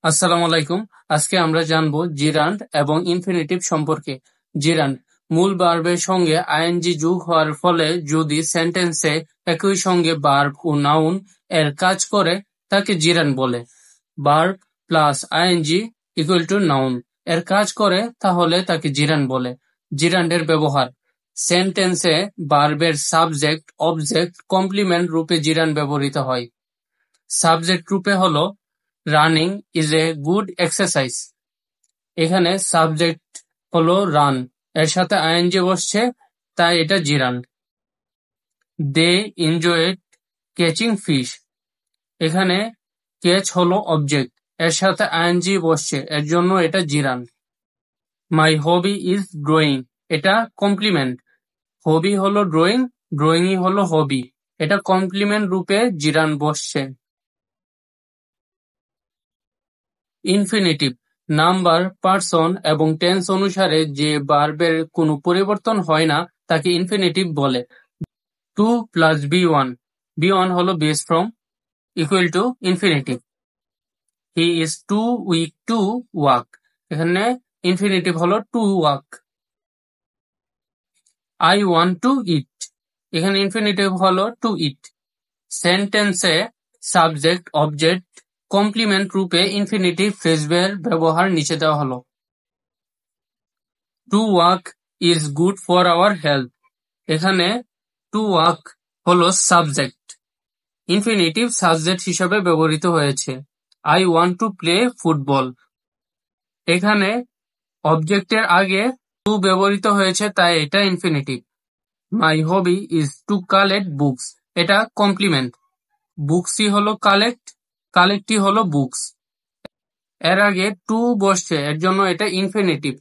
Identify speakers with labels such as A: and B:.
A: আসসালামু আলাইকুম। আজকে আমরা জানবো জিরান্ড এবং ইনফিনিটিভ সম্পর্কে। জিরান্ড মূল ভার্বের সঙ্গে আইএনজি যোগ হওয়ার ফলে যদি সেন্টেন্সে একই সঙ্গে ভার্ব ও নাউন এর কাজ করে তাকে জিরান্ড বলে। Verb plus I N G equal to noun এর কাজ করে তাহলে তাকে জিরান্ড বলে। জিরান্ডের ব্যবহার: সেন্টেন্সে ভার্বের সাবজেক্ট, অবজেক্ট, কমপ্লিমেন্ট রূপে জিরান্ড ব্যবহৃত হয়। সাবজেক্ট রূপে হলো running is a good exercise. এখানে সাবজেক্ট হলো রান, এর সাথে আইএনজি বসছে, তাই এটা জিরান্ড। দে এনজয়েড ক্যাচিং ফিশ। এখানে ক্যাচ হলো অবজেক্ট, এর সাথে আইএনজি বসছে, এর জন্য এটা জিরান্ড। মাই হবি ইজ ড্রয়িং, এটা কমপ্লিমেন্ট। হবি হলো ড্রয়িং, ড্রয়িংই হলো হবি, এটা কমপ্লিমেন্ট রূপে জিরান্ড বসছে। ইনফিনিটিভ নাম্বার, পার্সন এবং টেন্স অনুসারে যে ভার্বের কোনো পরিবর্তন হয় না তাকে ইনফিনিটিভ বলে। To plus V one, V one হলো base form, equal to infinitive. He is too weak to walk, এখানে ইনফিনিটিভ হলো to walk. I want to eat, এখানে ইনফিনিটিভ হলো টু ইট। সেন্টেন্সে সাবজেক্ট, অবজেক্ট, কমপ্লিমেন্ট রূপে infinitive ফ্রেজের ব্যবহার নিচে দেওয়া হলো। To walk is good for our health, এখানে টু ওয়াক হলো সাবজেক্ট, ইনফিনিটিভ সাবজেক্ট হিসেবে ব্যবহৃত হয়েছে। I want to play football, এখানে অবজেক্টের আগে টু ব্যবহৃত হয়েছে, তাই এটা infinitive. My hobby is to collect books, এটা কমপ্লিমেন্ট। বুকসই হলো কালেক্ট, কালেক্টই হলো বুকস, এর আগে টু বসছে, এর জন্য এটা ইনফিনিটিভ।